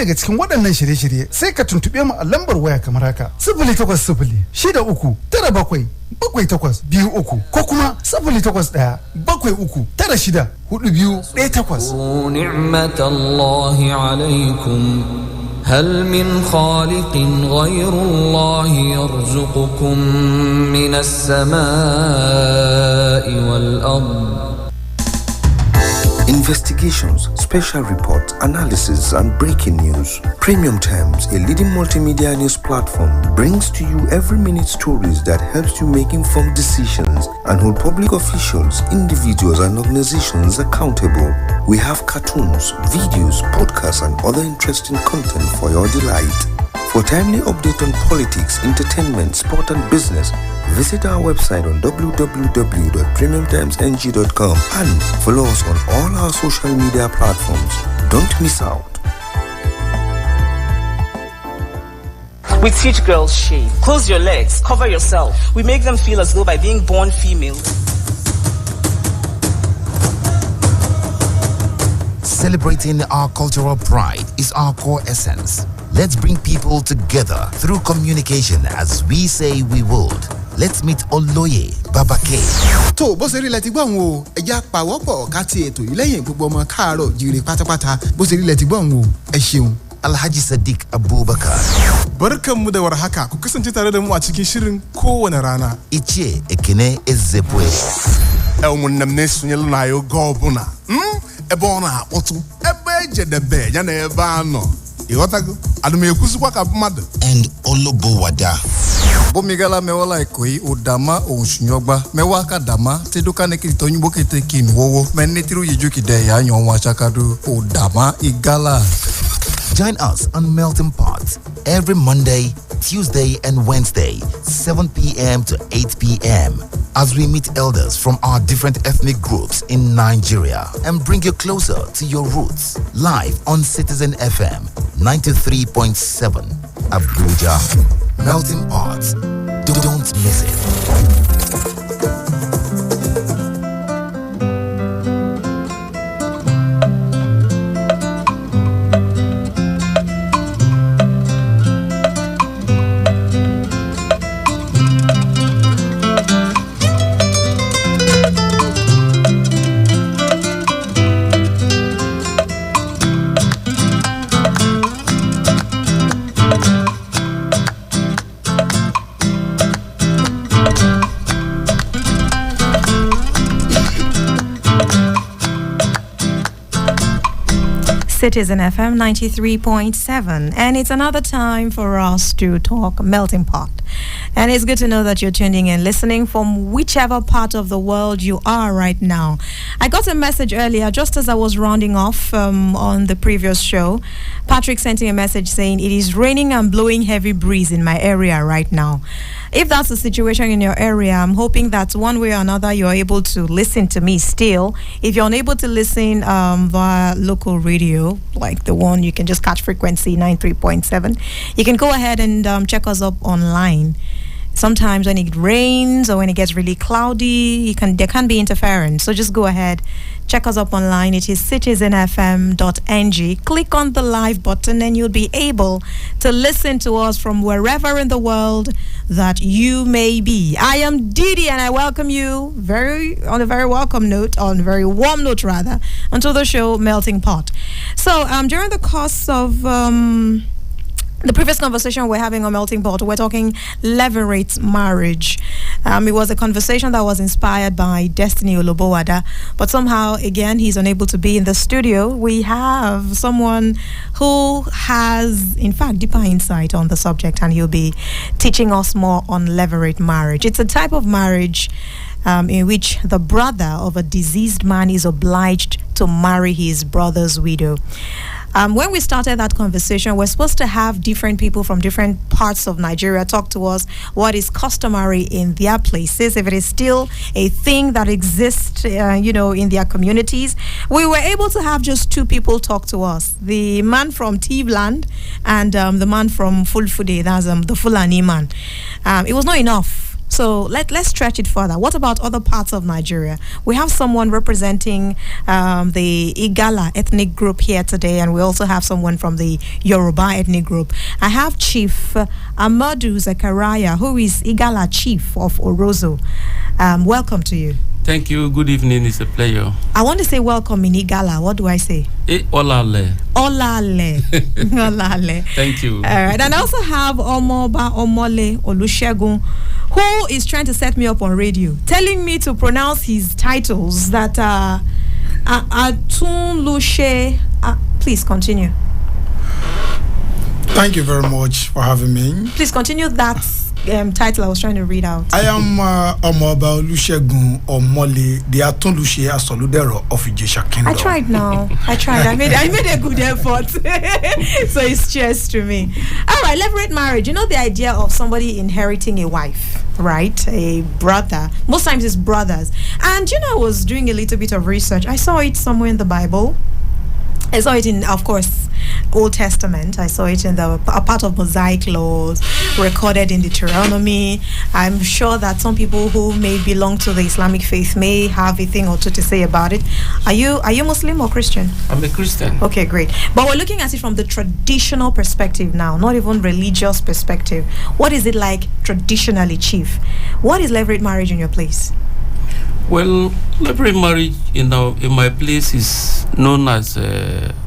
daga cikin waɗannan shirye-shirye sai ka tuntube mu a lambar waya kamar haka 0800-63-78-23 ko kuma 08-73-96-4218. ni'matallahi alaykum هل من خالق غير الله يرزقكم من السماء والأرض. Investigations, special reports, analysis, and breaking news. Premium Times, a leading multimedia news platform, brings to you every minute stories that helps you make informed decisions and hold public officials, individuals, and organizations accountable. We have cartoons, videos, podcasts, and other interesting content for your delight. For timely update on politics, entertainment, sport, and business, visit our website on www.premiumtimesng.com and follow us on all our social media platforms. Don't miss out. We teach girls shave. Close your legs, cover yourself. We make them feel as though by being born female. Celebrating our cultural pride is our core essence. Let's bring people together through communication as we say we would. Let's meet Oloye Babake. tó bó ṣe rí lẹ ti gbọ́ òun o ẹ̀já pàwọ́pọ̀ ká ti ètò yìí lẹ́yìn gbogbo ọmọ káàárọ̀ jíire pátápátá bó ṣe rí lẹ ti gbọ́ òun o ẹ ṣeun. Alhaji Sadiq Abubakar. Barkanmu da warhaka ku kasance tare da mu a cikin shirin kowane rana. Ichie Ekene Ezepwe. Ụmụnnem na-esonyelu na ya oge ọbụla. Ebe ọ na-akpọtụ ebe ejedebe ya na ebe anọ. Ịghọtago? Adụm ekwuzikwa ka mmadụ. And Olobowada. Bomigala mewola ekoi udama onsunyogba mewaka dama teduka nekiti tonyubo kete kinwowo menetiru yijuki de ya nyonwa chakadu udama igala. Join us on Melting Pot every Monday, Tuesday, and Wednesday, 7 p.m. to 8 p.m. as we meet elders from our different ethnic groups in Nigeria and bring you closer to your roots. Live on Citizen FM 93.7 Abuja. Melting Pot. Don't miss it. Citizen FM 93.7, and it's another time for us to talk Melting Pot. And it's good to know that you're tuning in, listening from whichever part of the world you are right now. I got a message earlier, just as I was rounding off on the previous show. Patrick sent me a message saying, it is raining and blowing heavy breeze in my area right now. If that's the situation in your area, I'm hoping that one way or another you're able to listen to me still. If you're unable to listen via local radio, like the one you can just catch frequency 93.7, you can go ahead and check us up online. Sometimes when it rains or when it gets really cloudy, there can be interference. So just go ahead, check us up online. It is citizenfm.ng. Click on the live button and you'll be able to listen to us from wherever in the world that you may be. I am Didi and I welcome you on a very warm note, onto the show Melting Pot. So during the course of the previous conversation we're having on Melting Pot, we're talking levirate marriage. It was a conversation that was inspired by Destiny Olobowada, but somehow, again, he's unable to be in the studio. We have someone who has, in fact, deeper insight on the subject, and he'll be teaching us more on levirate marriage. It's a type of marriage in which the brother of a deceased man is obliged to marry his brother's widow. When we started that conversation, we're supposed to have different people from different parts of Nigeria talk to us what is customary in their places, if it is still a thing that exists, in their communities. We were able to have just two people talk to us, the man from Tivland and the man from Fulfude, that's the Fulani man. It was not enough. So also let's stretch it further. What about other parts of Nigeria? We have someone representing the Igala ethnic group here today, and we also have someone from the Yoruba ethnic group. I have Chief Amadu Zakaria, who is Igala chief of Orozo. Welcome to you. Thank you. Good evening. It's a pleasure. I want to say welcome in Igala. What do I say? Olale. Olale. Olale. Thank you. All right. And I also have Omoba Omole Olusegun, who is trying to set me up on radio, telling me to pronounce his titles that are Atun Lushe. Please continue. Thank you very much for having me. Please continue that title I was trying to read out. I am Omoba Olusegun Omole, the Atun Lushe Asoludero of Ijesha Kingdom. I tried now. I made a good effort. So it's cheers to me. All right, levirate marriage. You know the idea of somebody inheriting a wife, right? A brother. Most times it's brothers. And I was doing a little bit of research. I saw it somewhere in the Bible. I saw it in, of course, Old Testament. I saw it in a part of Mosaic laws recorded in Deuteronomy. I'm sure that some people who may belong to the Islamic faith may have a thing or two to say about it. Are you Muslim or Christian? I'm a Christian. Okay, great. But we're looking at it from the traditional perspective now, not even religious perspective. What is it like traditionally, Chief? What is levirate marriage in your place? Well, levirate marriage in my place is known as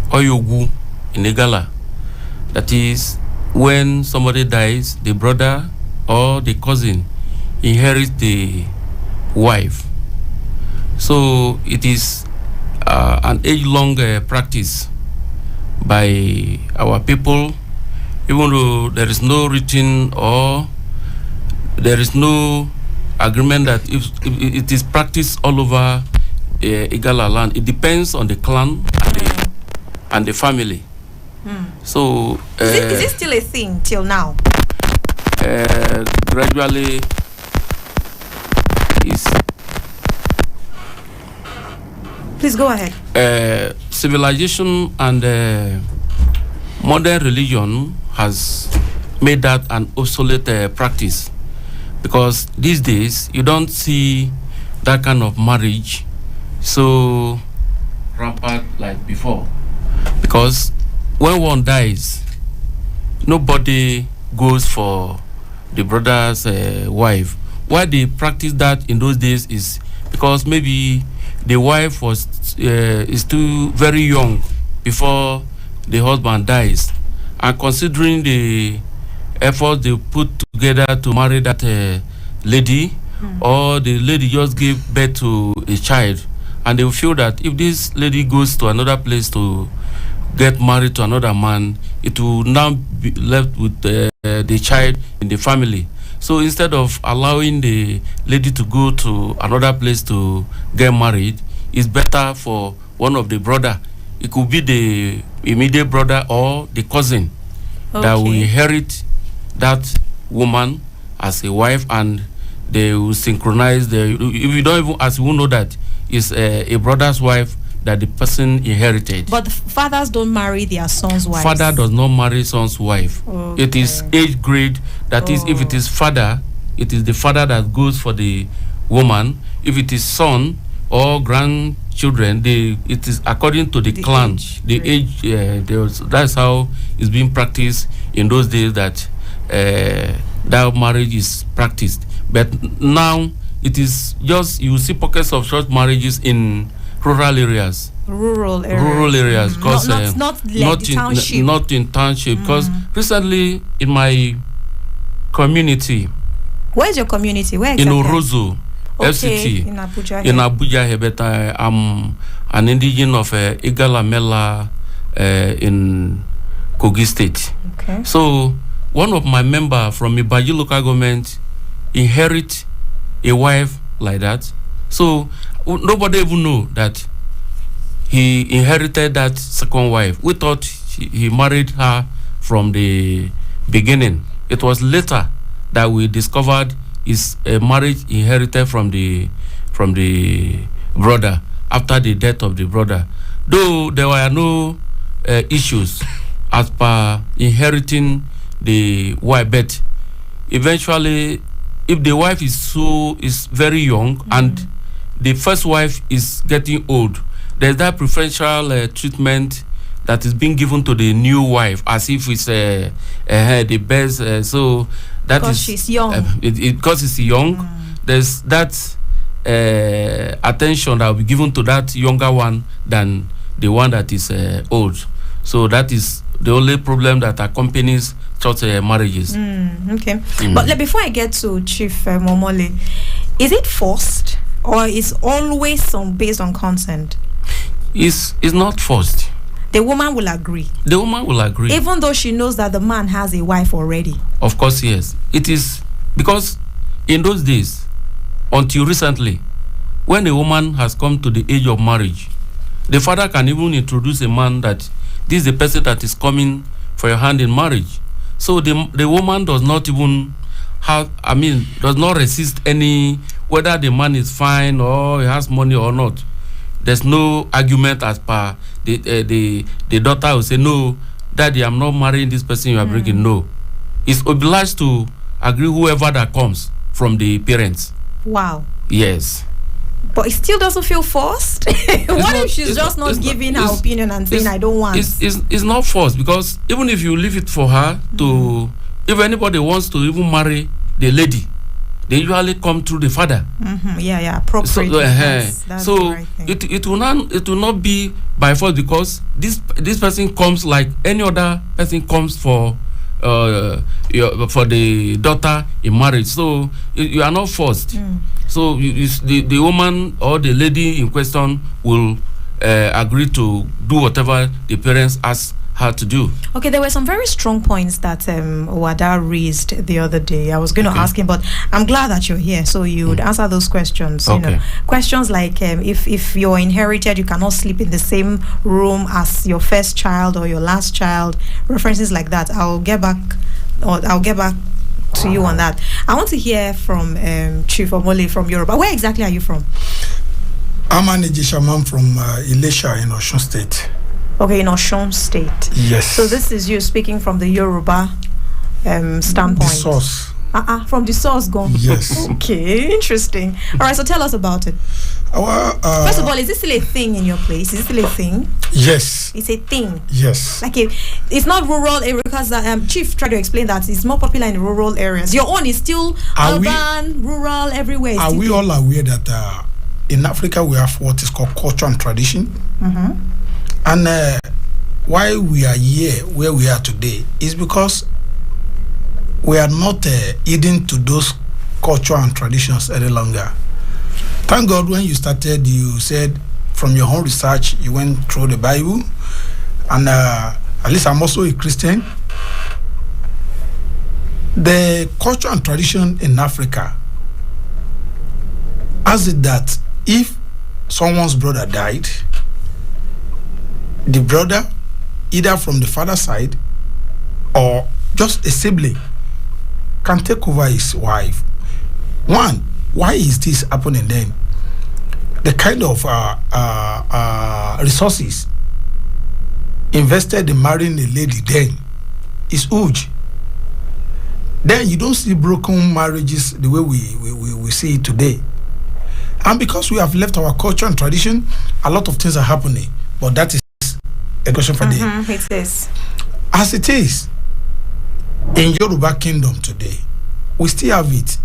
Oyogu in Igala. That is, when somebody dies, the brother or the cousin inherits the wife. So it is an age-long practice by our people, even though there is no written or there is no agreement that if it is practiced all over Igala land. It depends on the clan and the family. So is it still a thing till now? Gradually is. Please go ahead. Civilization and modern religion has made that an obsolete practice, because these days you don't see that kind of marriage so rampant like before. Because when one dies, nobody goes for the brother's wife. Why they practice that in those days is because maybe the wife is still very young before the husband dies, and considering the effort they put together to marry that lady, or the lady just gave birth to a child, and they will feel that if this lady goes to another place to get married to another man, it will now be left with the child in the family. So instead of allowing the lady to go to another place to get married, it's better for one of the brother. It could be the immediate brother or the cousin that will inherit that woman as a wife, and they will synchronize if you don't even, as you know, that is a brother's wife that the person inherited. But fathers don't marry their son's wife. Father does not marry son's wife. It is age grade. That is, if it is father, it is the father that goes for the woman. If it is son or grandchildren, it is according to the clan, the age. That's how it's being practiced in those days, that that marriage is practiced. But now it is just, you see pockets of short marriages in rural areas. Rural areas, because not in township. Because recently in my community. Where's your community? Where exactly? In Orozo, FCT. In Abuja. In Abuja, but I'm an indigenous of Igala Mela in Kogi State. Okay. So one of my members from Ibaji local government inherit a wife like that. So nobody even know that he inherited that second wife. We thought he married her from the beginning. It was later that we discovered is a marriage inherited from the brother after the death of the brother. Though there were no issues as per inheriting the wife, but eventually if the wife is very young and the first wife is getting old, there's that preferential treatment that is being given to the new wife as if it's the best. So that because is she's young. Because it's young. There's that attention that will be given to that younger one than the one that is old. So that is the only problem that accompanies such marriages. Okay. But before I get to Chief Momole, is it forced or is always based on consent? It's not forced. The woman will agree. The woman will agree. Even though she knows that the man has a wife already. Of course, yes. It is because in those days, until recently, when a woman has come to the age of marriage, the father can even introduce a man that this is the person that is coming for your hand in marriage. So the woman does not even does not resist any, whether the man is fine or he has money or not. There's no argument as per the daughter will say, no, daddy, I'm not marrying this person you are bringing. No. It's obliged to agree whoever that comes from the parents. Wow. Yes. But it still doesn't feel forced. What if she's just not giving her opinion and saying, I don't want? It's not forced, because even if you leave it for her to, if anybody wants to even marry the lady, they usually come through the father. Yeah, appropriate. That's so the right thing. it will not be by force, because this person comes like any other person comes for the daughter in marriage. So you are not forced. So the woman or the lady in question will agree to do whatever the parents ask her to do. Okay, there were some very strong points that Wada raised the other day. I was going to ask him, but I'm glad that you're here, so you would answer those questions. You know, questions like if you're inherited, you cannot sleep in the same room as your first child or your last child. References like that. I'll get back to you on that. I want to hear from Chief Omole from Yoruba. Where exactly are you from? I'm an Ejishaman from Ilesha in Osun State. Okay, in Osun State. Yes. So this is you speaking from the Yoruba standpoint. The source. From the source gone. Yes. Okay, interesting. All right, so tell us about it. First of all, is this still a thing in your place? Is it still a thing? Yes. It's a thing. Yes. Like it's not rural area, because Chief tried to explain that it's more popular in rural areas. Your own is still urban, rural, everywhere. Are we all aware that in Africa we have what is called culture and tradition? And why we are here where we are today is because we are not heeding to those culture and traditions any longer. Thank God when you started, you said from your own research, you went through the Bible. And at least I'm also a Christian. The culture and tradition in Africa has it that if someone's brother died, the brother, either from the father's side or just a sibling, can take over his wife. One, why is this happening then? The kind of resources invested in marrying a lady then is huge. Then you don't see broken marriages the way we see it today. And because we have left our culture and tradition, a lot of things are happening. But that is a question for them. It is. As it is, in Yoruba Kingdom today, we still have it.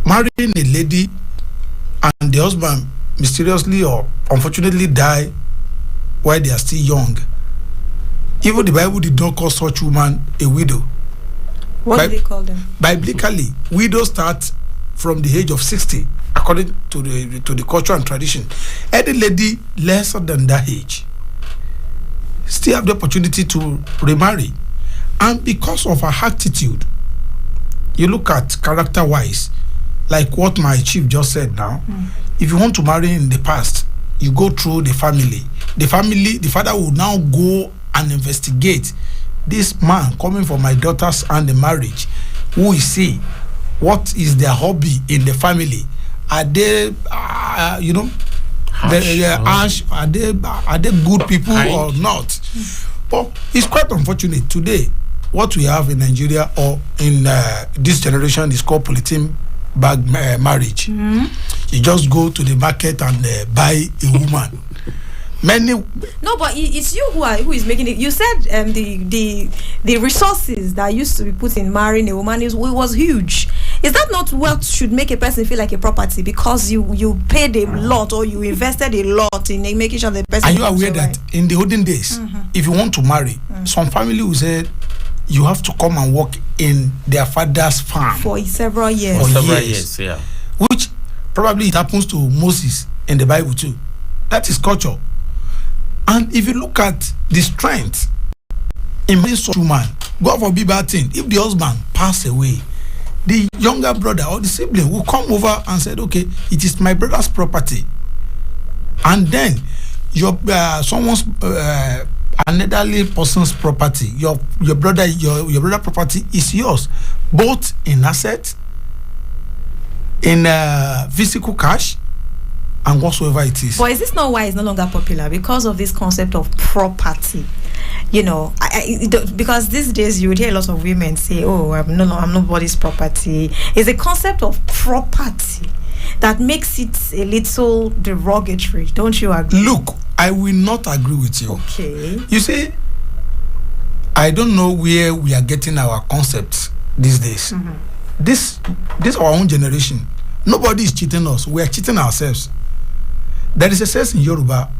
Marrying a lady and the husband mysteriously or unfortunately die while they are still young. Even the Bible did not call such woman a widow. What do they call them? Biblically, widows start from the age of 60, according to the culture and tradition. Any lady lesser than that age still have the opportunity to remarry. And because of her attitude, you look at character-wise, like what my chief just said now, if you want to marry in the past, you go through the family. The father will now go and investigate this man coming from my daughter's hand in marriage. Who is he? What is their hobby in the family? Are they, are they good people or not? But it's quite unfortunate today. what we have in Nigeria or in this generation is called polythene bag marriage. You just go to the market and buy a woman. No, but it's you who is making it. You said the resources that used to be put in marrying a woman was huge. Is that not what should make a person feel like a property because you paid a lot or you invested a lot in making sure the person? Are you aware that in the olden days, if you want to marry, some family will say you have to come and work in their father's farm for several years. For several years, yeah. Which probably it happens to Moses in the Bible too. That is culture. And if you look at the strength in this woman, God forbid bad thing, if the husband pass away, the younger brother or the sibling will come over and said, okay, it is my brother's property. And then your someone's an elderly person's property, your brother property is yours, both in asset, in physical cash, and whatsoever it is. But is this not why it's no longer popular? Because of this concept of property. You know, because these days you would hear a lot of women say, "Oh, I'm nobody's property." It's a concept of property that makes it a little derogatory. Don't you agree? Look, I will not agree with you. Okay. You see, I don't know where we are getting our concepts these days. This our own generation. Nobody is cheating us. We are cheating ourselves. There is a sense in Yoruba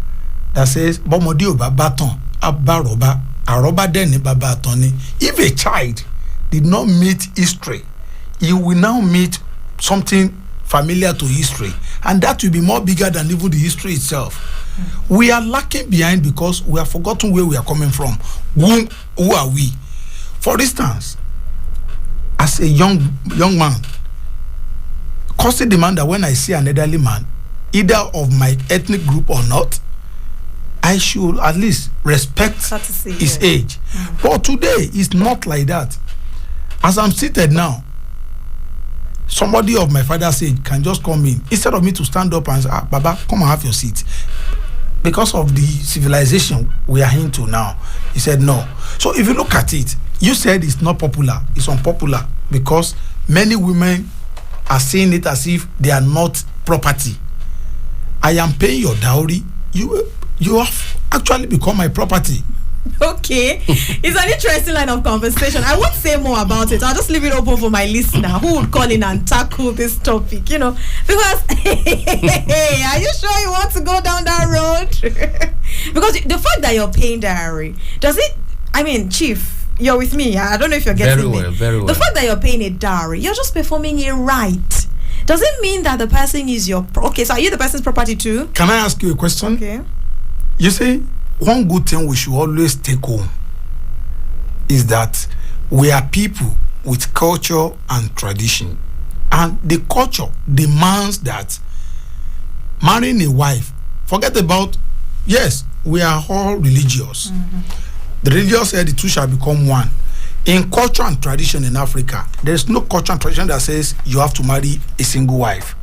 that says, "Bomodi oba baton, abaroba, aroba deni babatoni." If a child did not meet history, he will now meet something familiar to history, and that will be more bigger than even the history itself. We are lacking behind because we have forgotten where we are coming from. Who are we? For instance, as a young man, constant demand that when I see an elderly man, either of my ethnic group or not, I should at least respect his age. But today it's not like that. As I'm seated now, somebody of my father's age can just come in instead of me to stand up and say, Baba, come and have your seat. Because of the civilization we are into now, he said no. So if you look at it, you said it's not popular, it's unpopular because many women are seeing it as if they are not property. I am paying your dowry. You have actually become my property. Okay, it's an interesting line of conversation. I won't say more about it. I'll just leave it open for my listener who would call in and tackle this topic, you know, because hey, are you sure you want to go down that road? Because the fact that you're paying dowry, does it, I mean, Chief, you're with me. I don't know if you're getting me. Very well. The fact that you're paying a dowry, you're just performing a right. Does it mean that the person is your okay? So are you the person's property too? Can I ask you a question? Okay. You see, one good thing we should always take home is that we are people with culture and tradition, and the culture demands that marrying a wife. Forget about, yes, we are all religious. The religious said the two shall become one. In culture and tradition in Africa, there is no culture and tradition that says you have to marry a single wife,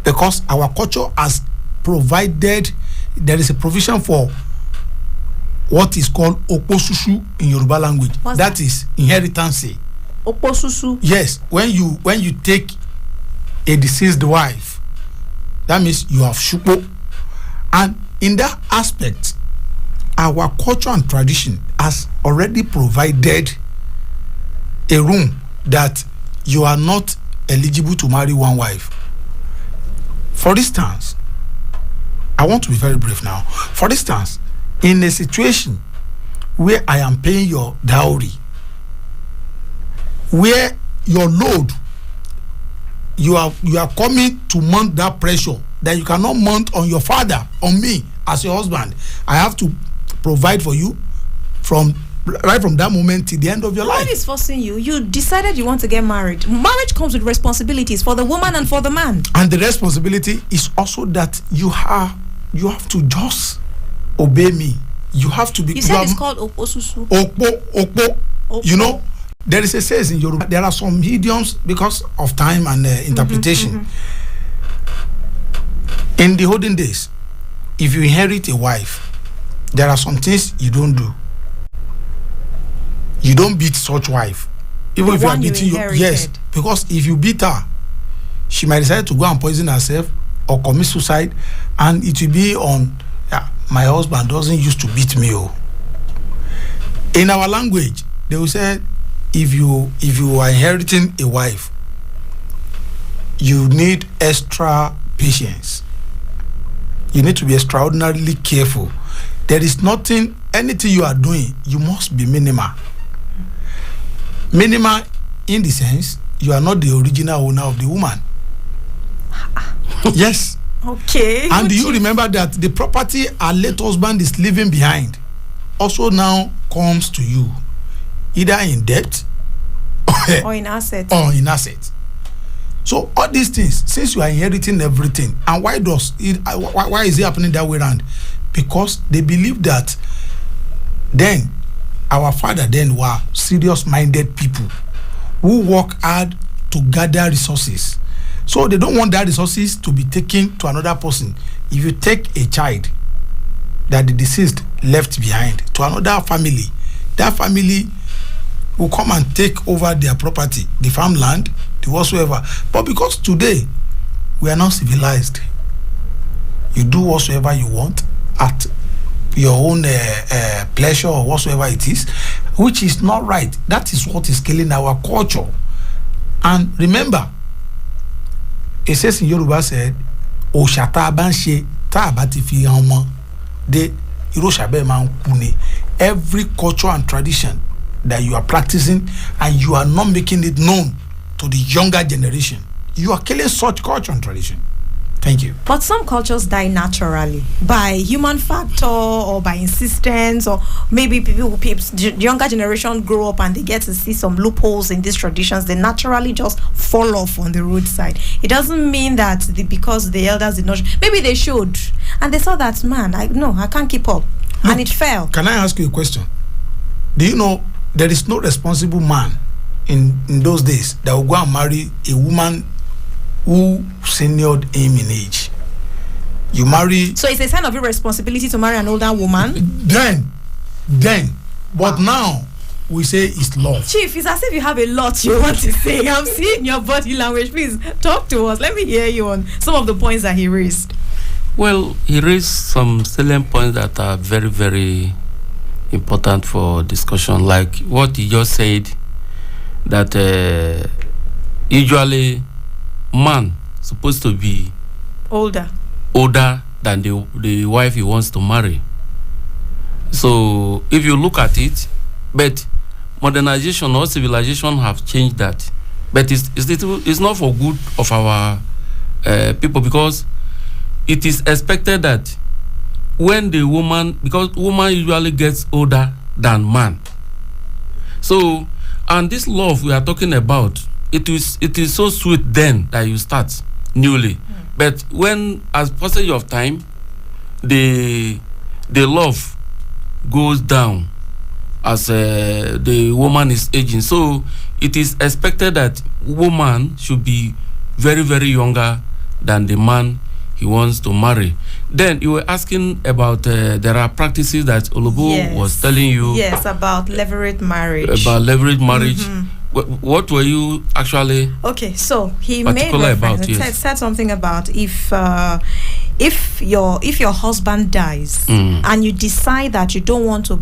because our culture has provided, there is a provision for what is called oposusu in Yoruba language. That is inheritance. Oposusu? Yes, when you take a deceased wife, that means you have shupo. And in that aspect, our culture and tradition has already provided a room that you are not eligible to marry one wife. For instance, I want to be very brief now. For instance, in a situation where I am paying your dowry, where your load, you are coming to mount that pressure that you cannot mount on your father, on me as your husband. I have to provide for you from right from that moment till the end of your life. What is forcing you? You decided you want to get married. Marriage comes with responsibilities for the woman and for the man. And the responsibility is also that you have to just obey me. You have to be. You said it's called oposusu. Opo. You know, there is a saying in Yoruba. There are some idioms because of time and interpretation. In the olden days, if you inherit a wife, there are some things you don't do. you don't beat such wife. Even The if you are one you beating inherited. yes, because if you beat her, she might decide to go and poison herself or commit suicide, and it will be on, my husband doesn't used to beat me. Oh. In our language, they will say, if you are inheriting a wife, you need extra patience. You need to be extraordinarily careful. There is anything you are doing, you must be minimal. Minimal in the sense, you are not the original owner of the woman. Yes. Okay. And do you remember that the property our late husband is leaving behind also now comes to you, either in debt or in assets. So all these things, since you are inheriting everything, and why is it happening that way around? Because they believe that then our father then were serious-minded people who work hard to gather resources. So they don't want that resources to be taken to another person. If you take a child that the deceased left behind to another family, that family will come and take over their property, the farmland, the whatsoever. But because today we are not civilized, you do whatsoever you want at your own pleasure or whatsoever it is, which is not right. That is what is killing our culture. And remember, it says in Yoruba said, "Oshata banche ta abati fi hanmo de iroshabe man kune." Every culture and tradition that you are practicing and you are not making it known to the younger generation, you are killing such culture and tradition. Thank you. But some cultures die naturally by human factor or by insistence, or maybe the younger generation grow up and they get to see some loopholes in these traditions. They naturally just fall off on the roadside. It doesn't mean that because the elders did not. Maybe they should, and they saw that, man, I can't keep up, Look, and it fell. Can I ask you a question? Do you know there is no responsible man in those days that will go and marry a woman who seniored him in age? You marry. So it's a sign of irresponsibility to marry an older woman. Then, but now we say it's love. Chief, it's as if you have a lot you want to say. I'm seeing your body language. Please talk to us. Let me hear you on some of the points that he raised. Well, he raised some salient points that are very, very important for discussion, like what he just said, that usually man supposed to be older than the wife he wants to marry. So if you look at it, but modernization or civilization have changed that, but it's not for good of our people, because it is expected that when the woman, because woman usually gets older than man, so, and this love we are talking about, it is so sweet then that you start newly, but when as passage of time the love goes down as the woman is aging, so it is expected that woman should be very, very younger than the man he wants to marry. Then you were asking about there are practices that Olobo was telling you. Yes, about levirate marriage. What were you actually? Okay, so he made reference. Said something about if your husband dies and you decide that you don't want to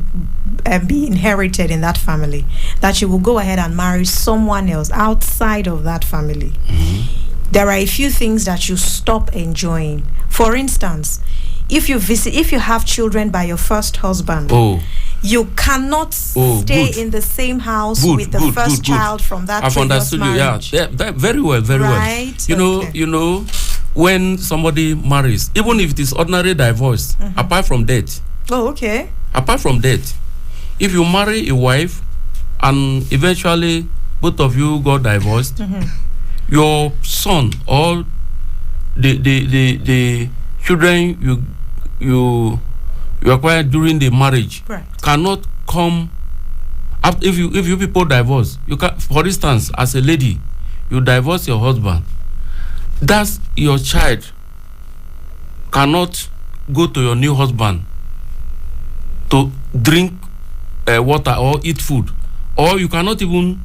be inherited in that family, that you will go ahead and marry someone else outside of that family. There are a few things that you stop enjoying. For instance, if you have children by your first husband, you cannot stay in the same house with the first child from that previous marriage. Yeah, very well, very well. You know, when somebody marries, even if it is ordinary divorce, apart from death. Oh, okay. Apart from death, if you marry a wife and eventually both of you got divorced, your son or the children you acquired during the marriage cannot come up. If you people divorce, you can, for instance, as a lady, you divorce your husband, that's your child cannot go to your new husband to drink water or eat food or you cannot even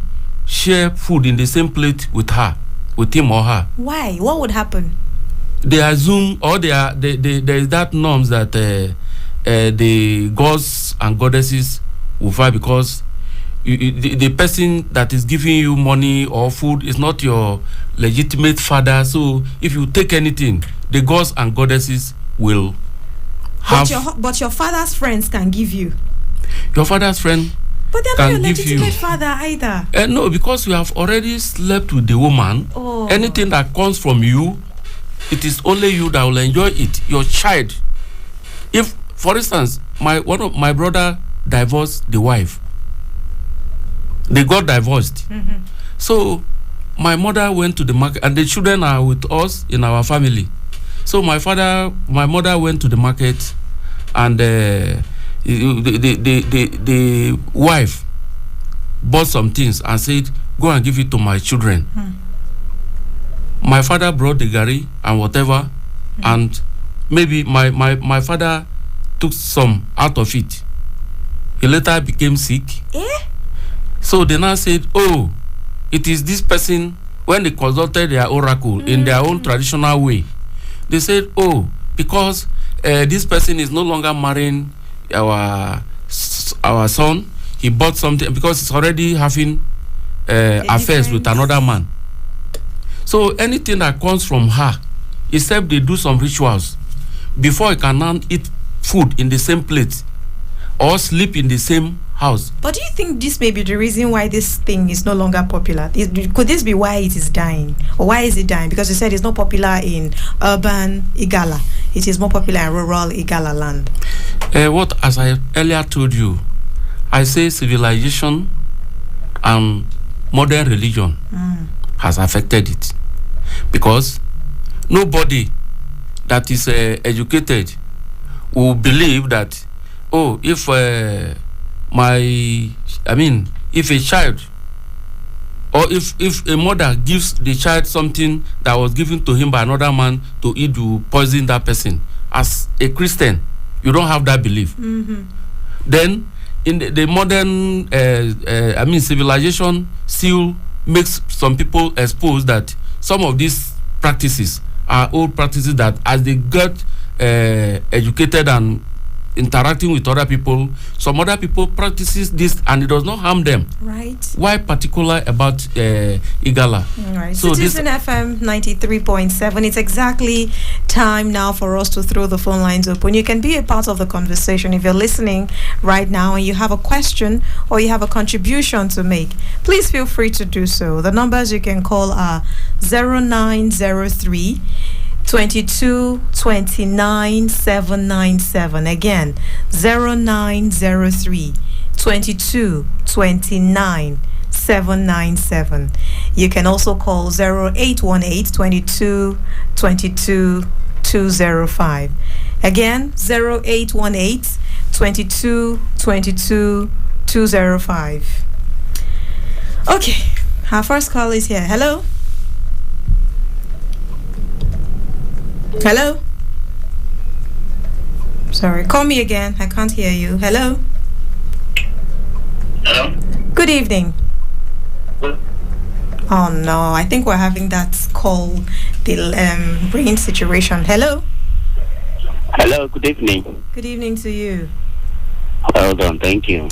share food in the same plate with him or her. Why? What would happen? They assume, or there is that norms that the gods and goddesses will fight because the person that is giving you money or food is not your legitimate father. So if you take anything, the gods and goddesses will have. But your father's friends can give you. Your father's friend. But they're not your legitimate father either. No, because you have already slept with the woman. Oh. Anything that comes from you, it is only you that will enjoy it. Your child. If, for instance, one of my brother divorced the wife. They got divorced. Mm-hmm. So my mother went to the market, and the children are with us in our family. So my mother went to the market, and the wife bought some things and said, "Go and give it to my children." My father brought the gari and whatever, and maybe my father took some out of it. He later became sick. So they now said, "Oh, it is this person." When they consulted their oracle in their own traditional way, they said, "Oh, because this person is no longer marrying our son, he bought something because he's already having affairs with another man." So anything that comes from her, except they do some rituals before he can now eat food in the same plate or sleep in the same house. But do you think this may be the reason why this thing is no longer popular? Could this be why it is dying? Or why is it dying? Because you said it's not popular in urban Igala. It is more popular in rural Igala land. As I earlier told you, I say civilization and modern religion has affected it. Because nobody that is educated will believe that, oh, if if a child, or if a mother gives the child something that was given to him by another man to eat, to poison that person. As a Christian, you don't have that belief. Then in the modern civilization still makes some people expose that some of these practices are old practices that as they get educated and interacting with other people, some other people practices this and it does not harm them. Right. Why particular about Igala? Right. So Citizen FM 93.7. It's exactly time now for us to throw the phone lines open. You can be a part of the conversation if you're listening right now and you have a question or you have a contribution to make. Please feel free to do so. The numbers you can call are 0903 22 29 797. Again, 0903 22 29 797. You can also call 0818 22 22 205. Again, 0818 22 22 205. Okay, our first call is here. Hello. Hello? Sorry, call me again. I can't hear you. Hello? Hello? Good evening. Oh no, I think we're having that call, the brain situation. Hello? Hello, good evening. Good evening to you. Well done, thank you.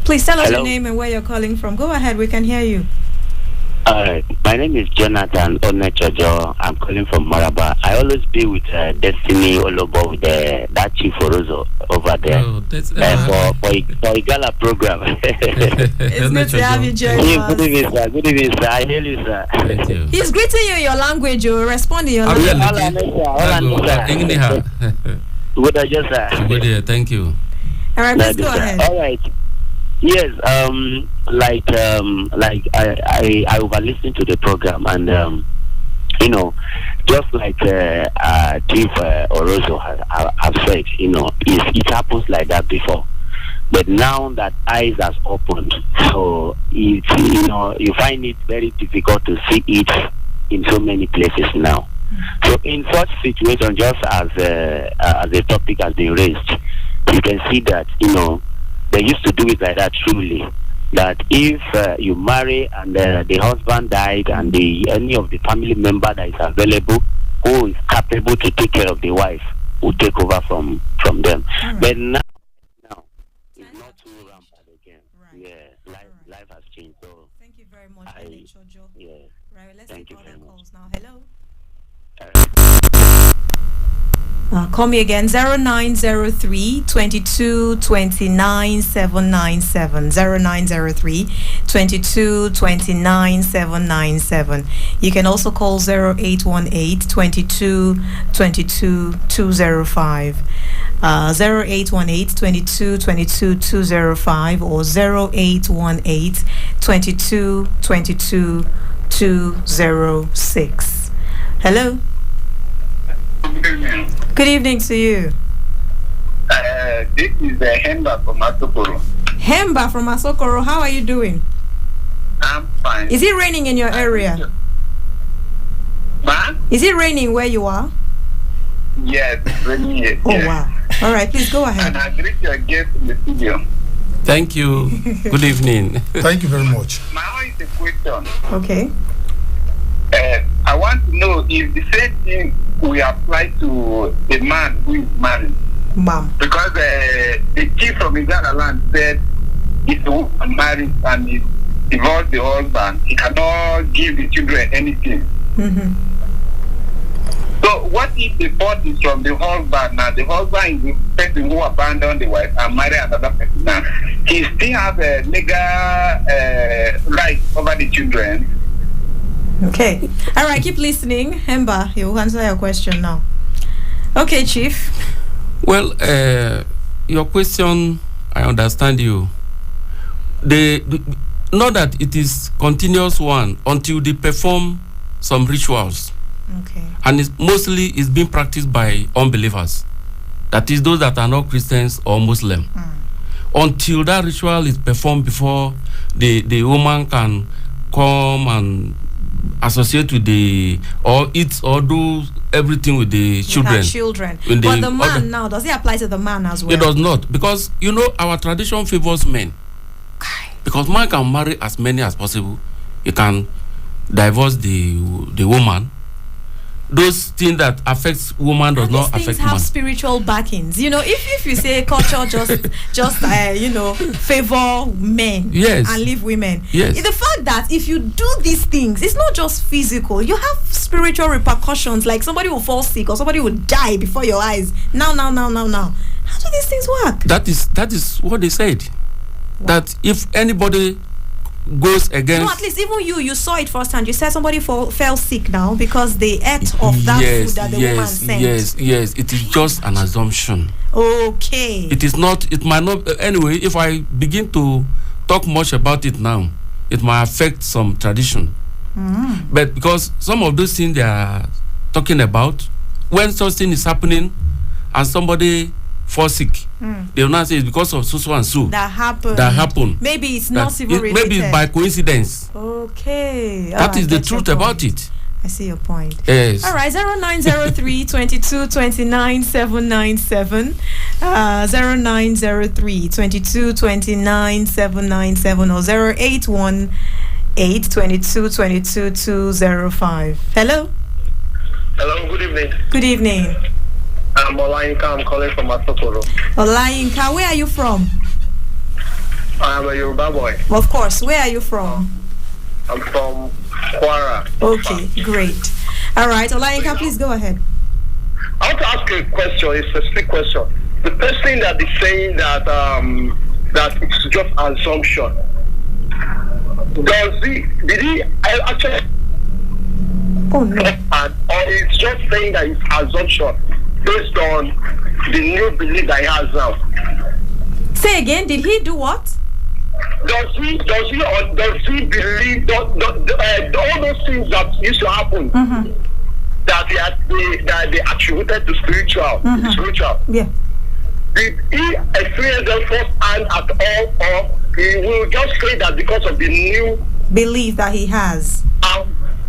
Please tell us Hello? your name and where you're calling from. Go ahead, we can hear you. My name is Jonathan Onechojo. I'm calling from Maraba. I always be with Destiny Olobo with that Chief Orozo over there. Oh, that's for Igala program. It's good to have you join us. Good evening, sir. Good evening, sir. I hear you, sir. Thank you. He's greeting you in your language. You respond in your language. Good, thank you. All right, please go ahead. All right. Yes, I over listened to the program and just like Chief Orozo have said, it happens like that before. But now that eyes has opened, so you find it very difficult to see it in so many places now. So in such situation, just as a topic has been raised, you can see that they used to do it like that truly. That if you marry and the husband died and any of the family member that is available who is capable to take care of the wife will take over from them. Right. But now it's not too rampant again. Right. Yeah, life has changed. So thank you very much, Chojo. Yeah. Right, let's take other calls now. Hello. Call me again, 0903 22 29 797. 0903 22 29 797. You can also call 0818 22 22 205. 0818 22 22 205 or 0818 22 22 206. Hello. Good evening to you. This is Hemba from Asokoro. Hemba from Asokoro, how are you doing? I'm fine. Is it raining in your area? Ma? Is it raining where you are? Yes, it's raining here. Oh, wow. All right, please go ahead. And I greet your guest in the studio. Thank you. Good evening. Thank you very much. My own is a question. Okay. I want to know if the same thing we apply to a man who is married. Mom. Because the chief from Igala land said if the woman married and he divorced the husband, he cannot give the children anything. Mm-hmm. So what if the fault is from the husband now? The husband is the person who abandoned the wife and married another person now. He still has a legal right over the children. Okay. All right, keep listening. Hemba, he will answer your question now. Okay, Chief. Well, your question, I understand you. Not that it is continuous one until they perform some rituals. Okay. And it's being practiced by unbelievers. That is those that are not Christians or Muslim. Until that ritual is performed before the woman can come and associate with or eat or do everything with the children. With her children. But the man now, does it apply to the man as well? It does not, because our tradition favors men. Because man can marry as many as possible. He can divorce the woman. Those things that affects woman does not affect man. These things have spiritual backings. If you say culture just favor men and leave women. Yes. The fact that if you do these things, it's not just physical. You have spiritual repercussions. Like somebody will fall sick or somebody will die before your eyes. Now. How do these things work? That is what they said. Wow. That if anybody goes against... No, at least even you saw it firsthand. You said somebody fell sick now because they ate of that food that the woman sent. Yes. It is just an assumption. Okay. It is not... It might not... Anyway, if I begin to talk much about it now, it might affect some tradition. But because some of those things they are talking about, when something is happening and somebody falls sick, they will not say it's because of so and so that happened. Maybe it's not even related. Maybe it's by coincidence. Okay. That is the truth about it. I see your point. Yes. All right, 0903 22 29 797. 0903 22 29 797 or 0818 22 22 205. Hello. Hello, good evening. Good evening. I'm Olayinka. I'm calling from Asokoro. Olayinka, where are you from? I'm a Yoruba boy. Of course. Where are you from? I'm from Kwara. Okay, great. All right, Olayinka, please go ahead. I want to ask a question, a specific question. The person that is saying that that it's just assumption. Did he actually? Oh no. Or it's just saying that it's assumption based on the new belief that he has now. Say again, did he do what? Does he believe all those things that used to happen that they attributed to spiritual? Yeah. Did he experience them firsthand at all, or he will just say that because of the new belief that he has?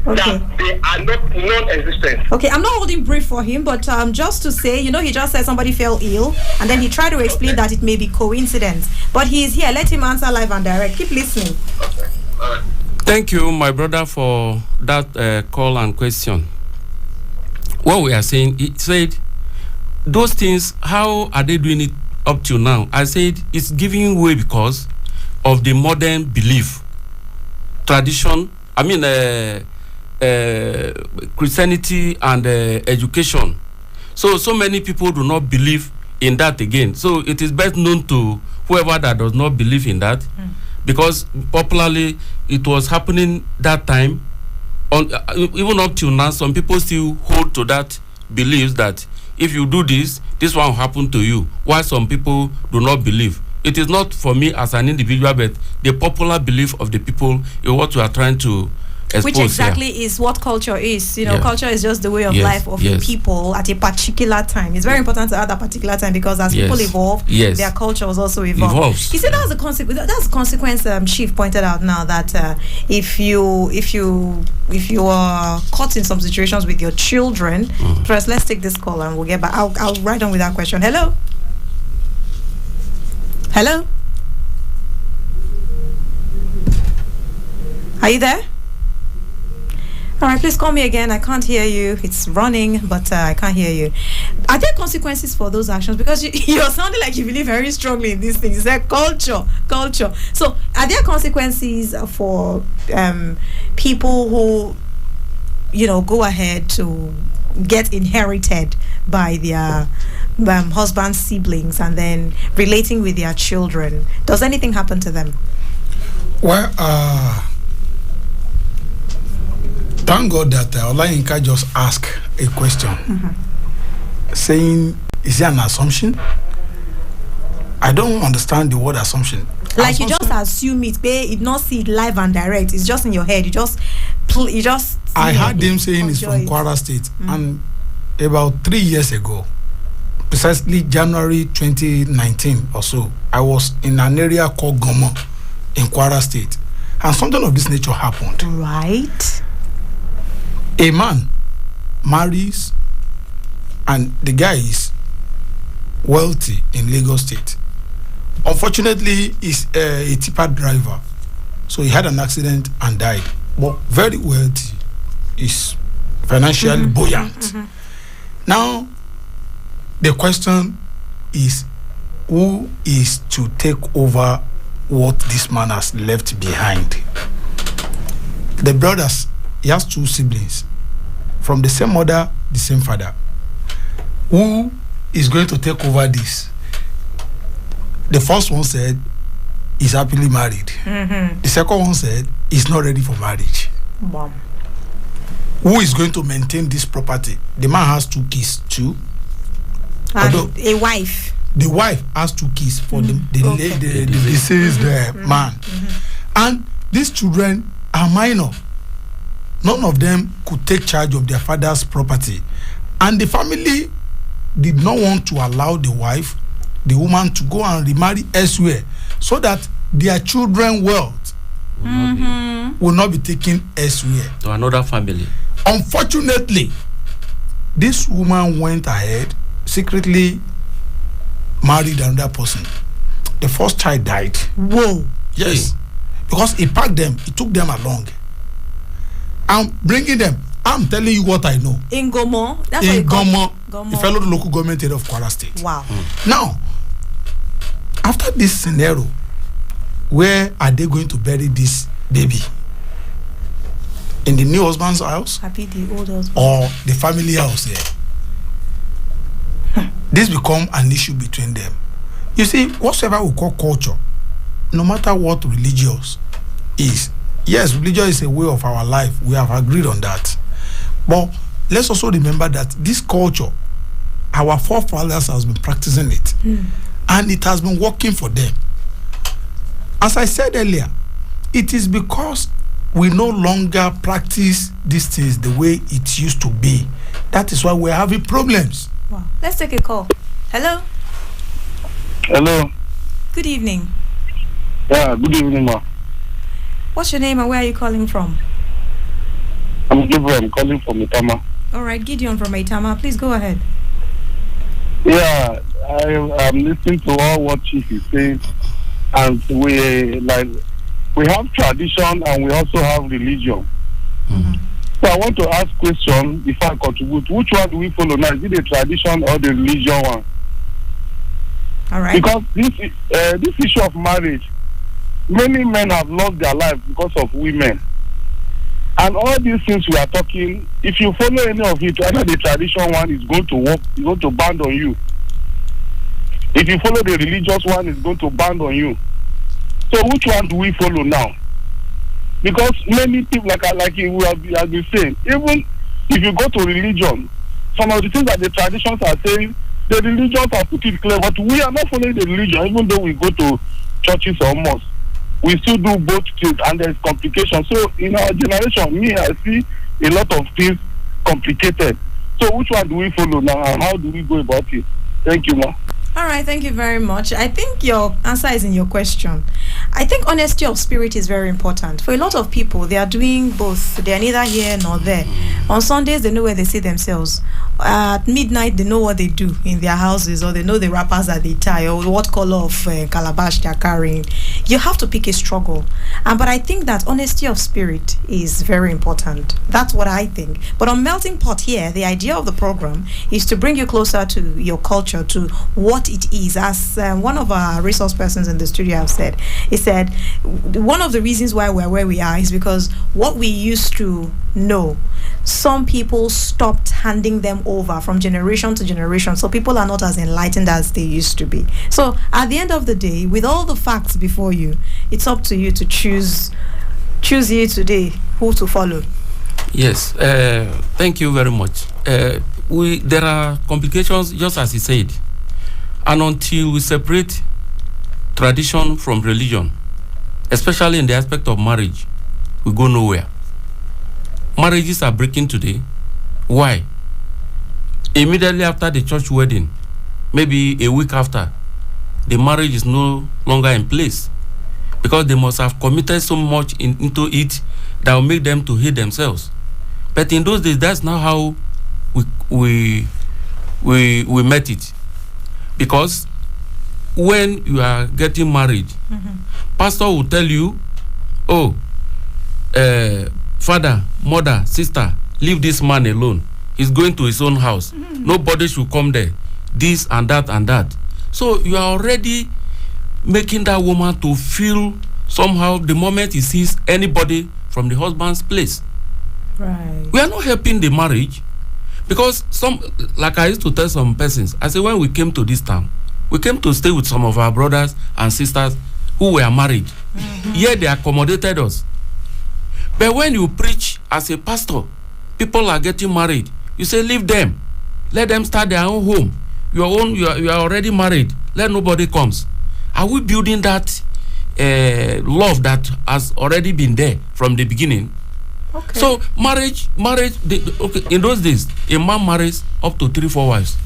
that they are not non-existent. Okay, I'm not holding brief for him, but just to say, he just said somebody fell ill, and then he tried to explain that it may be coincidence. But he is here. Let him answer live and direct. Keep listening. Okay. All right. Thank you, my brother, for that call and question. What we are saying, he said, those things, how are they doing it up till now? I said it's giving way because of the modern belief, tradition, Christianity and education. So many people do not believe in that again. So it is best known to whoever that does not believe in that, because popularly it was happening that time. Even up till now, some people still hold to that belief that if you do this one will happen to you. While some people do not believe. It is not for me as an individual, but the popular belief of the people is what we are trying to expose. Which exactly is what culture is. Culture is just the way of life of people at a particular time. It's very important to have that particular time, because as people evolve, their culture will also evolve. You see, that's the consequence. That's the consequence. Chief pointed out now that if you are caught in some situations with your children, first let's take this call and we'll get back. I'll write on with that question. Hello. Hello. Are you there? All right, please call me again. I can't hear you. It's running, but I can't hear you. Are there consequences for those actions? Because you're sounding like you believe very strongly in these things. You said culture. So, are there consequences for people who, go ahead to get inherited by their husband's siblings and then relating with their children? Does anything happen to them? Well, thank God that Olayinka just asked a question, saying, is there an assumption? I don't understand the word assumption. Like you just assume it, you not see it live and direct. It's just in your head. You just. I heard them saying it's from Kwara State, and about 3 years ago, precisely January 2019 or so, I was in an area called Gomo in Kwara State, and something of this nature happened. Right. A man marries, and the guy is wealthy in Lagos State. Unfortunately, he's a tipper driver, so he had an accident and died. But very wealthy, is financially buoyant. Now, the question is, who is to take over what this man has left behind? The brothers, he has 2 siblings from the same mother, the same father. Who is going to take over this? The first one said he's happily married. The second one said he's not ready for marriage. Wow. Who is going to maintain this property? The man has 2 kids too. And a wife. The wife has 2 kids for the deceased man. And these children are minor. None of them could take charge of their father's property. And the family did not want to allow the woman to go and remarry elsewhere, so that their children's wealth will not be taken elsewhere. To another family. Unfortunately, this woman went ahead, secretly married another person. The first child died. Whoa. Yes. Because he packed them, he took them along. I'm bringing them. I'm telling you what I know. In Gomo? That's in Gomo, the fellow local government area of Kwara State. Wow. Now, after this scenario, where are they going to bury this baby? In the new husband's house? Happy the old husband. Or the family house there? This become an issue between them. You see, whatsoever we call culture, no matter what religious is, yes, religion is a way of our life. We have agreed on that. But let's also remember that this culture, our forefathers has been practicing it. And it has been working for them. As I said earlier, it is because we no longer practice these things the way it used to be. That is why we're having problems. Wow. Let's take a call. Hello? Hello. Good evening. Yeah, good evening, ma. What's your name and where are you calling from? I'm I'm Gabriel. I'm calling from Itama. All right, Gideon from Itama, please go ahead. Yeah, I'm listening to all what Chief is saying, and we have tradition and we also have religion. Mm-hmm. So I want to ask question before I contribute. Which one do we follow now? Is it the tradition or the religion one? All right. Because this issue of marriage, many men have lost their lives because of women. And all these things we are talking, if you follow any of it, either the tradition one is going to work, it's going to band on you. If you follow the religious one, it's going to band on you. So which one do we follow now? Because many people, like we have been saying, even if you go to religion, some of the things that the traditions are saying, the religions are put it clear, but we are not following the religion, even though we go to churches or mosques. We still do both things, and there's complication. So in our generation, I see a lot of things complicated. So which one do we follow now, and how do we go about it? Thank you, ma. All right, thank you very much. I think your answer is in your question. I think honesty of spirit is very important. For a lot of people, they are doing both. They are neither here nor there. On Sundays, they know where they see themselves. At midnight, they know what they do in their houses, or they know the wrappers that they tie, or what color of calabash they are carrying. You have to pick a struggle. But I think that honesty of spirit is very important. That's what I think. But on Melting Pot here, the idea of the program is to bring you closer to your culture, to what it is. As one of our resource persons in the studio have said, he said one of the reasons why we're where we are is because what we used to know, some people stopped handing them over from generation to generation, so people are not as enlightened as they used to be. So at the end of the day, with all the facts before you, it's up to you to choose here today who to follow. Yes, thank you very much. There are complications, just as he said. And until we separate tradition from religion, especially in the aspect of marriage, we go nowhere. Marriages are breaking today. Why? Immediately after the church wedding, maybe a week after, the marriage is no longer in place, because they must have committed so much into it that will make them to hate themselves. But in those days, that's not how we met it. Because when you are getting married, pastor will tell you, oh, father, mother, sister, leave this man alone. He's going to his own house. Nobody should come there. This and that and that. So you are already making that woman to feel somehow the moment he sees anybody from the husband's place. Right. We are not helping the marriage. Because like I used to tell some persons, I say when we came to this town, we came to stay with some of our brothers and sisters who were married. Here they accommodated us. But when you preach as a pastor, people are getting married. You say leave them, let them start their own home. You are already married. Let nobody comes. Are we building that love that has already been there from the beginning? Okay. So marriage. In those days, a man marries up to 3-4 wives.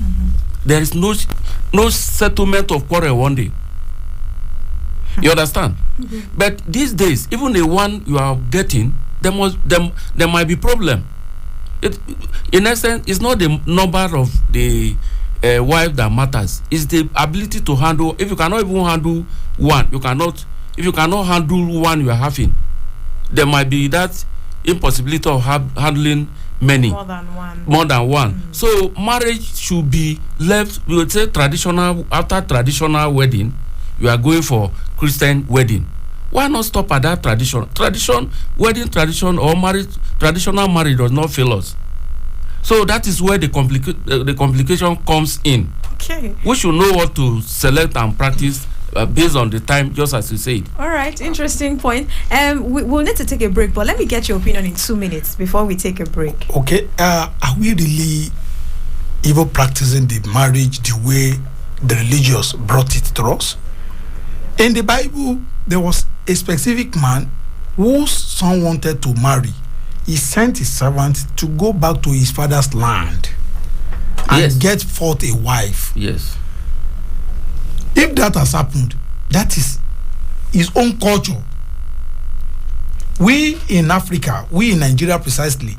There is no settlement of quarrel one day. You understand? But these days, even the one you are getting, there might be problem. In essence, it's not the number of the wife that matters. It's the ability to handle. If you cannot even handle one, if you cannot handle one you are having, there might be that impossibility of handling many. More than one. So marriage should be left. We would say traditional. After traditional wedding, you are going for Christian wedding. Why not stop at that tradition? Wedding tradition or marriage, traditional marriage does not fail us. So that is where the complication comes in. Okay. We should know what to select and practice based on the time, just as you said. All right, interesting point. We'll need to take a break, but let me get your opinion in 2 minutes before we take a break. Okay, are we really even practicing the marriage the way the religious brought it to us? In the Bible, there was a specific man whose son wanted to marry. He sent his servant to go back to his father's land and get forth a wife. Yes. If that has happened, that is his own culture. We in Africa, we in Nigeria precisely,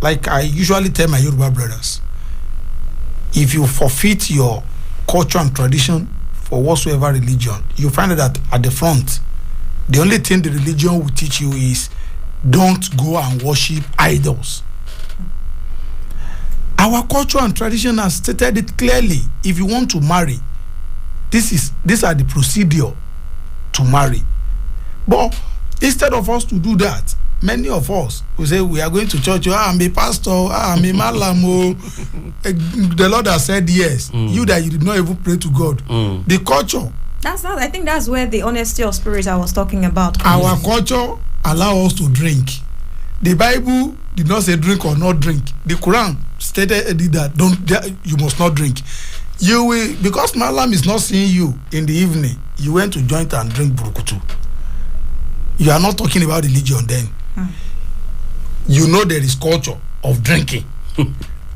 like I usually tell my Yoruba brothers, if you forfeit your culture and tradition for whatsoever religion, you find that at the front, the only thing the religion will teach you is don't go and worship idols. Our culture and tradition has stated it clearly. If you want to marry, these are the procedure to marry. But instead of us to do that, many of us will say we are going to church. I'm a pastor. I'm a malam. The Lord has said yes. You that you did not even pray to God. The culture. I think that's where the honesty of spirit I was talking about. Our culture allow us to drink. The Bible did not say drink or not drink. The Quran stated that you must not drink. You will, because malam is not seeing you in the evening, you went to joint and drink burukutu. You are not talking about religion then. You know there is culture of drinking.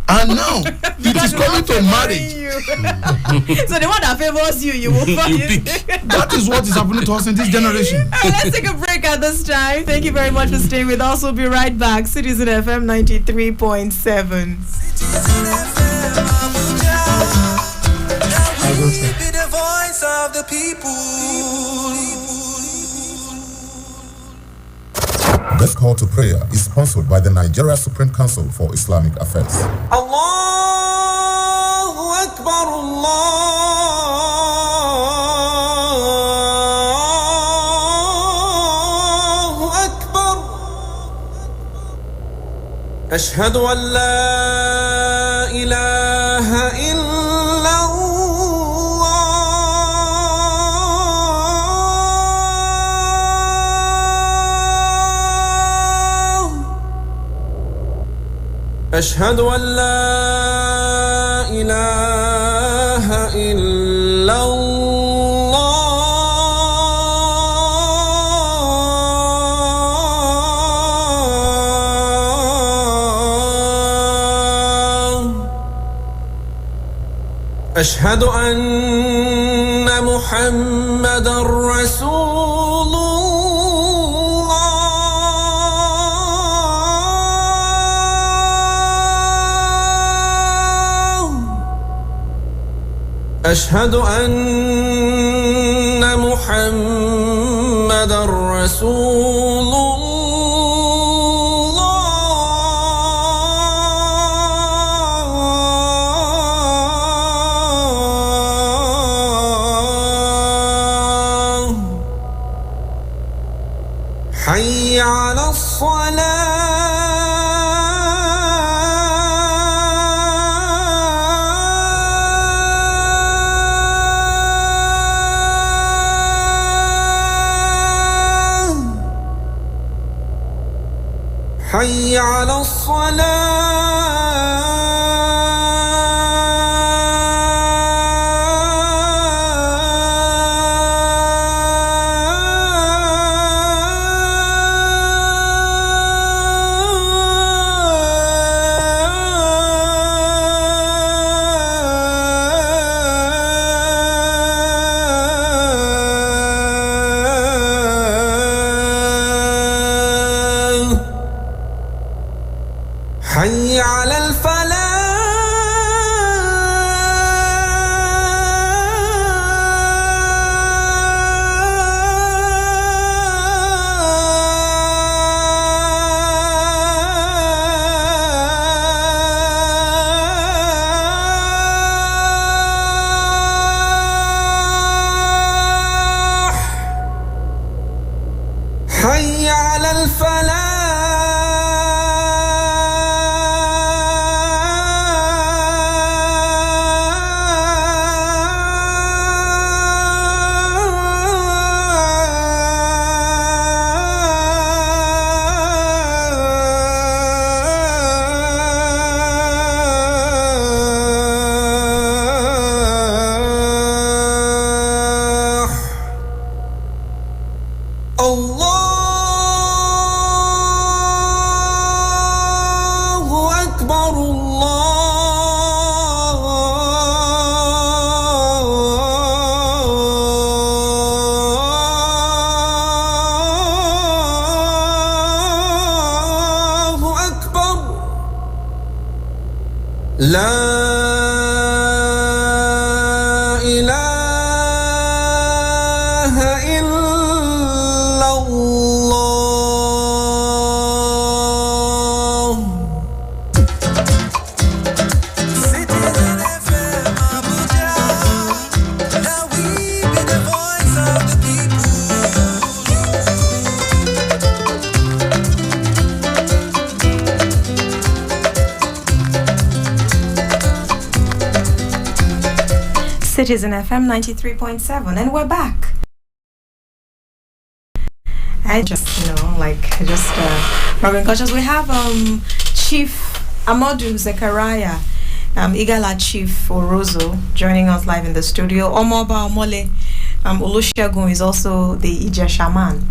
And now it is coming to marriage. So the one that favors you, you will find. That is what is happening to us in this generation. Let's take a break at this time. Thank you very much for staying with us. We'll be right back. Citizen FM 93.7. Be the voice of the people. This call to prayer is sponsored by the Nigeria Supreme Council for Islamic Affairs. Allahu Akbar, Allahu Akbar. Ashhadu an la ilaha illa أشهد أن لا إله إلا الله أشهد أن محمدا رسول أشهد أن محمدا رسول الله حي على حي على حي على الفلاح حي على الفلاح لا إله إلا الله. Citizen FM Abuja, now we be the voice of the people. Citizen FM 93.7, and we're back. I just, Robin Conscious, we have Chief Amadou Zechariah, Igala Chief Orozo, joining us live in the studio. Omoba Omole Olusegun is also the Ija shaman.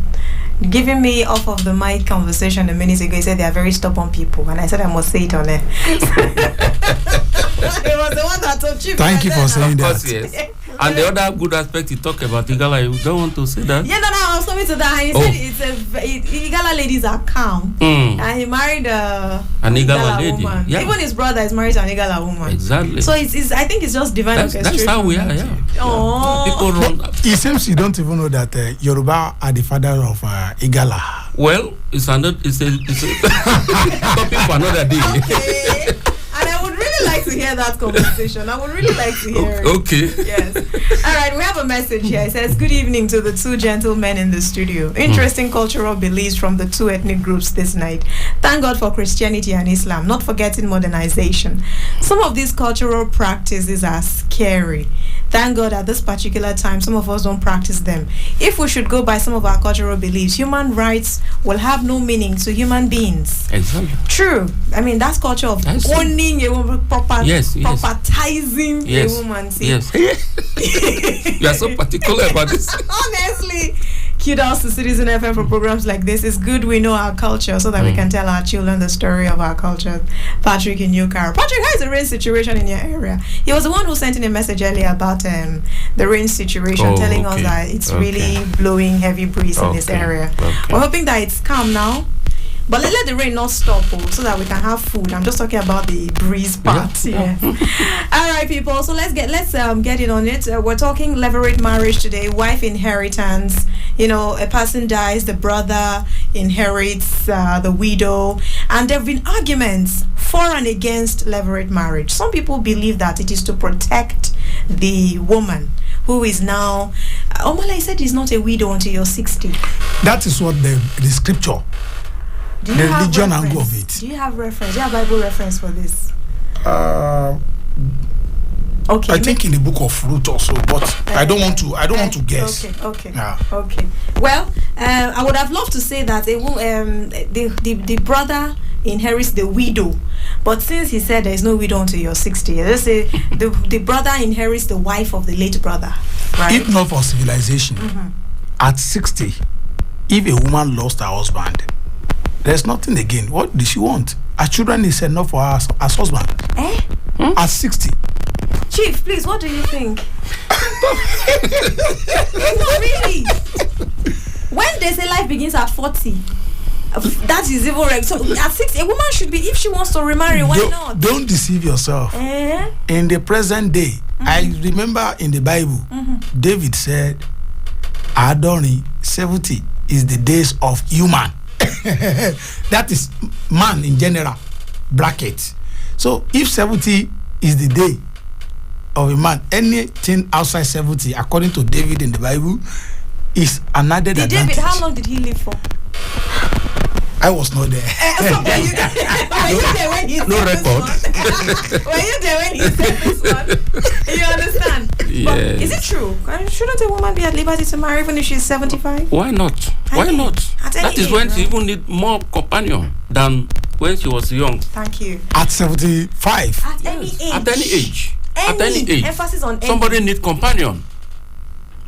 Giving me off of the mic conversation a minute ago, he said they are very stubborn people, and I said I must say it on air. It was the one that told Chief. Thank you for saying that. Of course, yes. And the other good aspect you talk about Igala, you don't want to say that? Yeah, no, I was coming to that. He said Igala ladies are calm, and he married an Igala lady. woman. Yeah. Even his brother is married to an Igala woman. Exactly. So it's I think it's just divine orchestration. That's how we are. Yeah. Oh. People run. It seems you don't even know that Yoruba are the father of Igala. Well, it's a topic for another day. Okay. And I would really like to hear that conversation. I would really like to hear it. Okay. Yes. All right, we have a message here. It says, good evening to the two gentlemen in the studio. Interesting cultural beliefs from the two ethnic groups this night. Thank God for Christianity and Islam, not forgetting modernization. Some of these cultural practices are scary. Thank God at this particular time, some of us don't practice them. If we should go by some of our cultural beliefs, human rights will have no meaning to human beings. Exactly. True. I mean, that's culture of owning a woman, propertizing a woman. See? Yes. You are so particular about this. Honestly. Kudos to Citizen FM for programs like this. It's good we know our culture so that we can tell our children the story of our culture. Patrick in Newcar. Patrick, how is the rain situation in your area? He was the one who sent in a message earlier about the rain situation, telling us that it's really blowing heavy breeze in this area. We're hoping that it's calm now. But let the rain not stop so that we can have food. I'm just talking about the breeze part. Yeah. All right, people. So let's get in on it. We're talking levirate marriage today. Wife inheritance. You know, a person dies, the brother inherits the widow, and there have been arguments for and against levirate marriage. Some people believe that it is to protect the woman who is now. Omala said is not a widow until you're 60. That is what the scripture. The religion angle of it. Do you have reference? Do you have Bible reference for this? Okay. I think in the book of Ruth also, but I don't want to guess. Okay. Yeah. Okay. Well, I would have loved to say that the brother inherits the widow, but since he said there is no widow until you're 60, let's say the brother inherits the wife of the late brother. Right? If not for civilization, at 60, if a woman lost her husband, there's nothing again. What did she want? Her children is enough for her as husband. At 60. Chief, please, what do you think? No, really. When they say life begins at 40, that is even right. So at 60, a woman should be, if she wants to remarry, why not? Don't deceive yourself. In the present day, I remember in the Bible, David said, Adoni, 70 is the days of human. That is man in general, bracket. So if 70 is the day of a man, anything outside 70, according to David in the Bible, is an added advantage. David, how long did he live for? I was not there. Were you there when he said no record. Were you there when he said this one? You understand? Yes. But is it true? Shouldn't a woman be at liberty to marry even if she's 75? Why not? Why not? That is when she even need more companion than when she was young. Thank you. At 75. At any age. At any age. At any age. Emphasis on somebody need companion.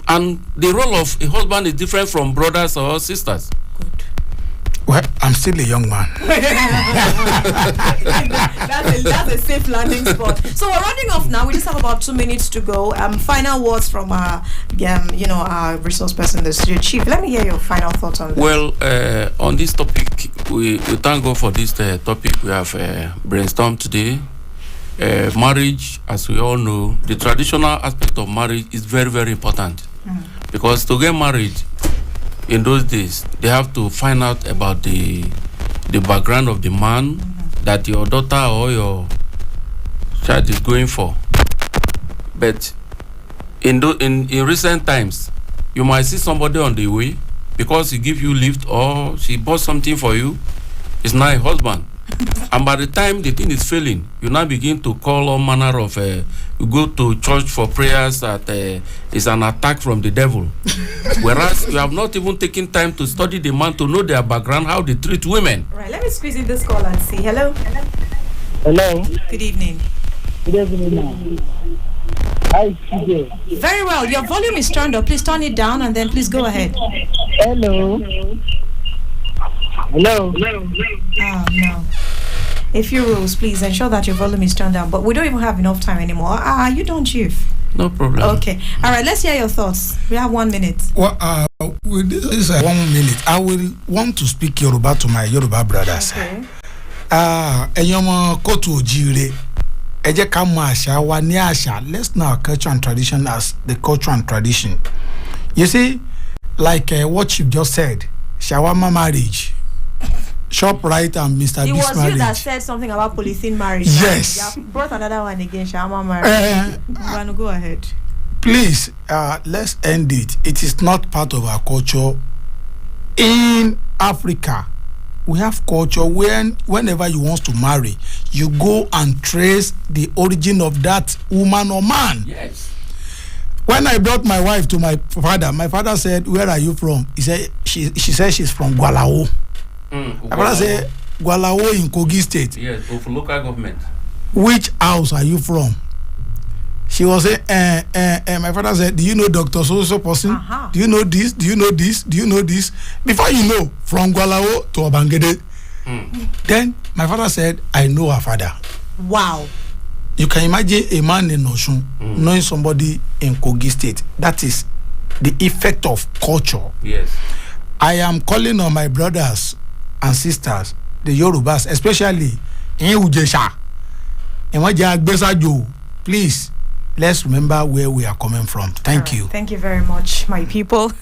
And the role of a husband is different from brothers or sisters. Good. Well, I'm still a young man. That's a safe landing spot. So we're running off now. We just have about 2 minutes to go. Final words from our resource person in the studio. Chief, let me hear your final thoughts on this. Well, on this topic, we thank God for this topic we have brainstormed today. marriage, as we all know, the traditional aspect of marriage is very, very important. Because to get married in those days, they have to find out about the background of the man that your daughter or your child is going for. But in recent times, you might see somebody on the way because he give you lift or she bought something for you. It's not a husband. And by the time the thing is failing, you now begin to call all manner of you go to church for prayers that is an attack from the devil. Whereas you have not even taken time to study the man to know their background, how they treat women. Right, let me squeeze in this call and see. Hello. Hello. Good evening. Good evening. Hi, CJ. Very well. Your volume is turned up. Please turn it down and then please go ahead. Hello. Hello. Oh, no. A few rules, please ensure that your volume is turned down. But we don't even have enough time anymore. You don't, Chief. No problem. Okay. All right, let's hear your thoughts. We have 1 minute. Well, with this 1 minute, I will want to speak Yoruba to my Yoruba brothers. Okay. Enyomo kotu ojire. Eje ka mo àṣà wa ní àṣà. Let's know our culture and tradition as the culture and tradition. You see, like what you just said, shawarma marriage, ShopRite and Mr. It Biggs was marriage. you that said something about polythene marriage. Yes. You brought another one again, shawarma marriage. Go ahead. Please, let's end it. It is not part of our culture. In Africa, we have culture whenever you want to marry, you go and trace the origin of that woman or man. Yes. When I brought my wife to my father said, "Where are you from?" He said, she said she's from Gwalao. My father said, "Gwalao in Kogi State." Yes, of local government. Which house are you from? She was saying, my father said, "Do you know Dr. So person? Do you know this? Do you know this? Do you know this?" Before you know, from Gwalao to Obangede. Then my father said, "I know her father." Wow. You can imagine a man in Osun knowing somebody in Kogi State. That is the effect of culture. Yes. I am calling on my brothers and sisters, the Yorubas, especially in Ujesha, in Wajagbesa. Please, let's remember where we are coming from. Thank you. Thank you very much, my people.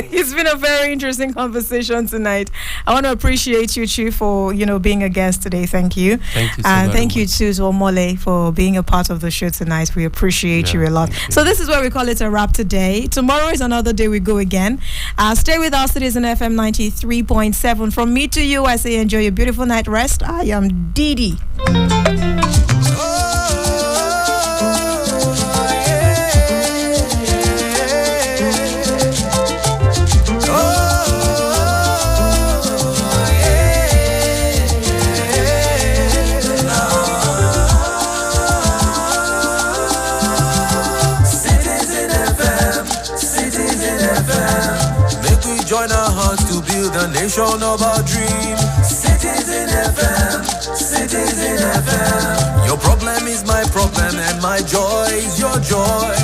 It's been a very interesting conversation tonight. I want to appreciate you, Chief, for being a guest today. Thank you. Thank you so and very thank you too to Omole for being a part of the show tonight. We appreciate you a lot. So this is where we call it a wrap today. Tomorrow is another day we go again. Stay with us. It is an FM 93.7. From me to you, I say enjoy your beautiful night rest. I am Didi. Join our hearts to build a nation of our dreams. Citizen FM, Citizen FM. Your problem is my problem and my joy is your joy.